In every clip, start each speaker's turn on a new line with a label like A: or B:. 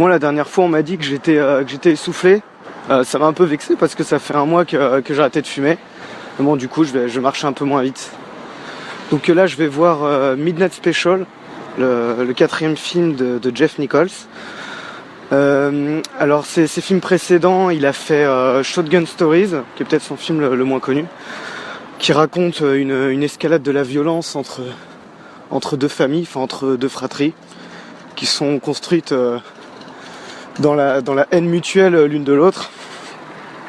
A: Moi, la dernière fois, on m'a dit que j'étais essoufflé. Ça m'a un peu vexé parce que ça fait un mois que j'ai arrêté de fumer. Mais bon, du coup, je vais marcher un peu moins vite. Donc là, je vais voir Midnight Special, le quatrième film de Jeff Nichols. Alors, ses films précédents, il a fait Shotgun Stories, qui est peut-être son film le moins connu, qui raconte une escalade de la violence entre deux familles, enfin entre deux fratries, qui sont construites dans la haine mutuelle l'une de l'autre.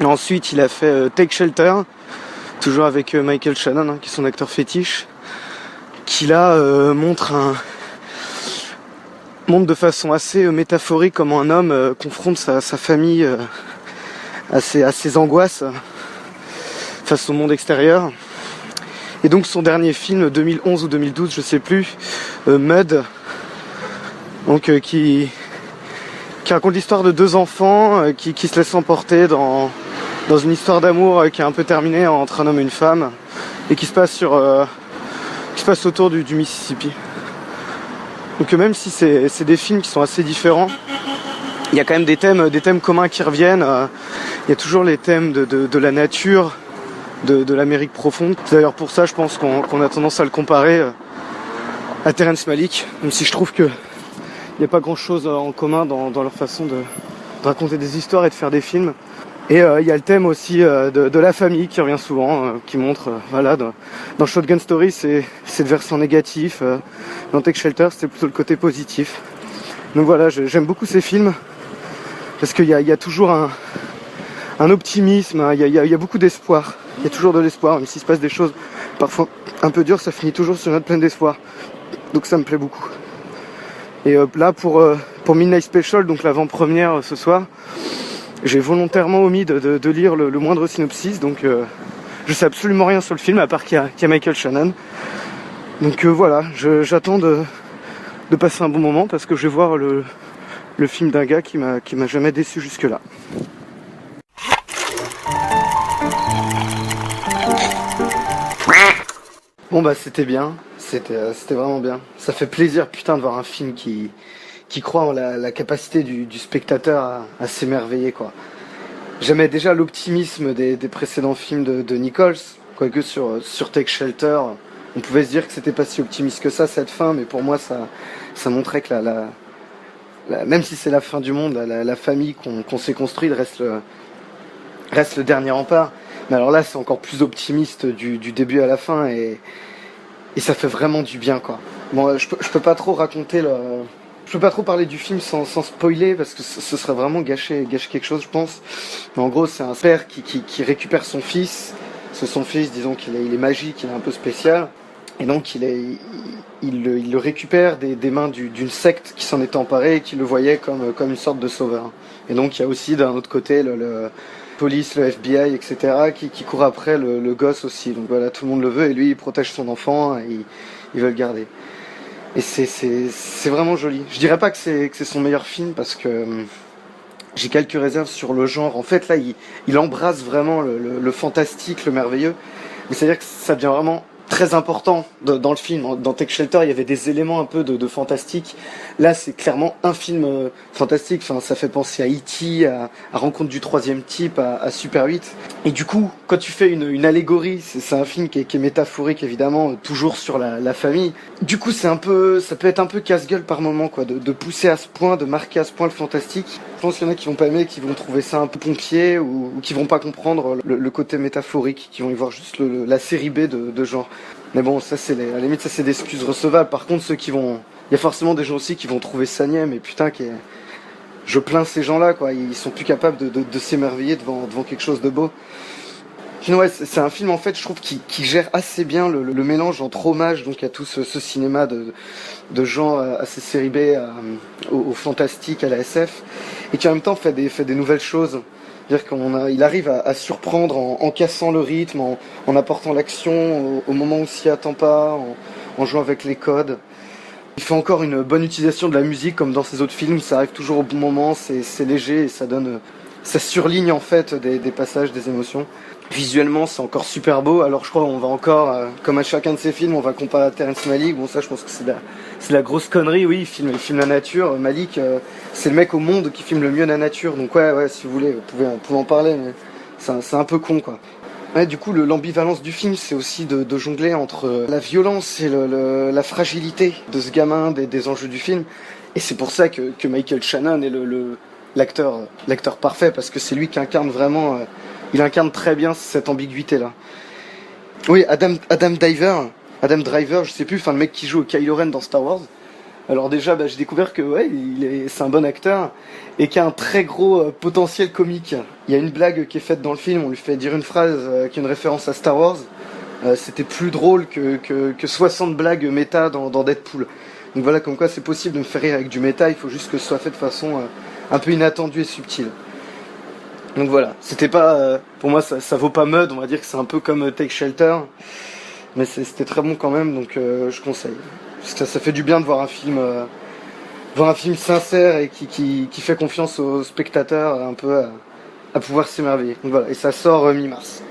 A: Et ensuite, il a fait Take Shelter, toujours avec Michael Shannon, qui est son acteur fétiche, qui là montre de façon assez métaphorique comment un homme confronte sa famille à ses angoisses face au monde extérieur. Et donc son dernier film, 2011 ou 2012, je sais plus, Mud, donc qui raconte l'histoire de deux enfants qui se laissent emporter dans une histoire d'amour qui est un peu terminée entre un homme et une femme et qui se passe autour du Mississippi. Donc même si c'est des films qui sont assez différents, il y a quand même des thèmes communs qui reviennent. Il y a toujours les thèmes de la nature, de l'Amérique profonde. C'est d'ailleurs pour ça, je pense qu'on a tendance à le comparer à Terrence Malick, même si je trouve que il n'y a pas grand chose en commun dans leur façon de raconter des histoires et de faire des films. Et il y a le thème aussi de la famille qui revient souvent, qui montre, voilà, dans Shotgun Story c'est le versant négatif, dans Take Shelter c'est plutôt le côté positif. Donc voilà, j'aime beaucoup ces films, parce qu'il y a toujours un optimisme, il y a beaucoup d'espoir, il y a toujours de l'espoir, même s'il se passe des choses parfois un peu dures, ça finit toujours sur une note pleine d'espoir. Donc ça me plaît beaucoup. Et là pour Midnight Special, donc l'avant-première ce soir, j'ai volontairement omis de lire le moindre synopsis, donc je sais absolument rien sur le film, à part qu'il y a Michael Shannon. Donc voilà, j'attends de passer un bon moment, parce que je vais voir le film d'un gars qui m'a jamais déçu jusque-là. Bon bah c'était bien, c'était vraiment bien. Ça fait plaisir putain de voir un film qui croit en la capacité du spectateur à s'émerveiller, quoi. J'aimais déjà l'optimisme des précédents films de Nichols, quoique sur Take Shelter, on pouvait se dire que c'était pas si optimiste que ça cette fin, mais pour moi ça montrait que même si c'est la fin du monde, la famille qu'on s'est construite reste le dernier rempart. Mais alors là c'est encore plus optimiste du début à la fin, et ça fait vraiment du bien, quoi. Bon, je peux pas trop raconter je peux pas trop parler du film sans spoiler, parce que ce serait vraiment gâcher quelque chose, je pense. Mais en gros, c'est un père qui récupère son fils. C'est son fils, disons qu'il est magique, il est un peu spécial. Et donc il le récupère des mains d'une secte qui s'en était emparée et qui le voyait comme une sorte de sauveur. Et donc il y a aussi d'un autre côté le police, le FBI, etc. qui court après le gosse aussi. Donc voilà, tout le monde le veut, et lui il protège son enfant et il veut le garder. Et c'est vraiment joli. Je dirais pas que c'est son meilleur film, parce que j'ai quelques réserves sur le genre. En fait là il embrasse vraiment le fantastique, le merveilleux. Mais c'est-à-dire que ça devient vraiment très important dans le film. Dans Take Shelter, il y avait des éléments un peu de fantastique. Là, c'est clairement un film fantastique. Enfin, ça fait penser à E.T., à Rencontre du troisième type, à Super 8. Et du coup, quand tu fais une allégorie, c'est un film qui est métaphorique, évidemment, toujours sur la famille. Du coup, ça peut être un peu casse-gueule par moment, quoi, de pousser à ce point, de marquer à ce point le fantastique. Je pense qu'il y en a qui vont pas aimer, qui vont trouver ça un peu pompier, ou qui vont pas comprendre le côté métaphorique, qui vont y voir juste la série B de genre. Mais bon, ça c'est à la limite, ça c'est des excuses recevables. Par contre, il y a forcément des gens aussi qui vont trouver ça niais, mais putain, je plains ces gens-là, quoi. Ils sont plus capables de s'émerveiller devant quelque chose de beau. Ouais, c'est un film, en fait, je trouve, qui gère assez bien le mélange entre hommage donc à tout ce cinéma de genre, à ces séries B, au fantastique, à la SF, et qui en même temps fait des nouvelles choses. C'est-à-dire qu'il arrive à surprendre en cassant le rythme, en apportant l'action au moment où s'y attend pas, en jouant avec les codes. Il fait encore une bonne utilisation de la musique, comme dans ses autres films. Ça arrive toujours au bon moment, c'est léger et ça donne ça surligne en fait des passages, des émotions. Visuellement, c'est encore super beau. Alors je crois on va encore, comme à chacun de ces films, on va comparer à Terrence Malick. Bon ça, je pense que c'est la grosse connerie. Oui, il filme la nature. Malick, c'est le mec au monde qui filme le mieux la nature. Donc ouais, si vous voulez, vous pouvez en parler, mais c'est un peu con quoi. Ouais, du coup, l'ambivalence du film, c'est aussi de jongler entre la violence et la fragilité de ce gamin, des enjeux du film. Et c'est pour ça que Michael Shannon est l'acteur parfait, parce que c'est lui qui incarne vraiment, il incarne très bien cette ambiguïté-là. Oui, Adam Driver, je sais plus, enfin le mec qui joue Kylo Ren dans Star Wars. Alors déjà, j'ai découvert que ouais, c'est un bon acteur et qui a un très gros potentiel comique. Il y a une blague qui est faite dans le film, on lui fait dire une phrase qui est une référence à Star Wars. C'était plus drôle que 60 blagues méta dans Deadpool. Donc voilà, comme quoi c'est possible de me faire rire avec du méta, il faut juste que ce soit fait de façon un peu inattendue et subtile. Donc voilà, c'était pas... pour moi, ça vaut pas Mud, on va dire que c'est un peu comme Take Shelter. Mais c'était très bon quand même, donc je conseille. Parce que ça fait du bien de voir un film sincère et qui fait confiance aux spectateurs un peu à pouvoir s'émerveiller. Donc voilà, et ça sort mi-mars.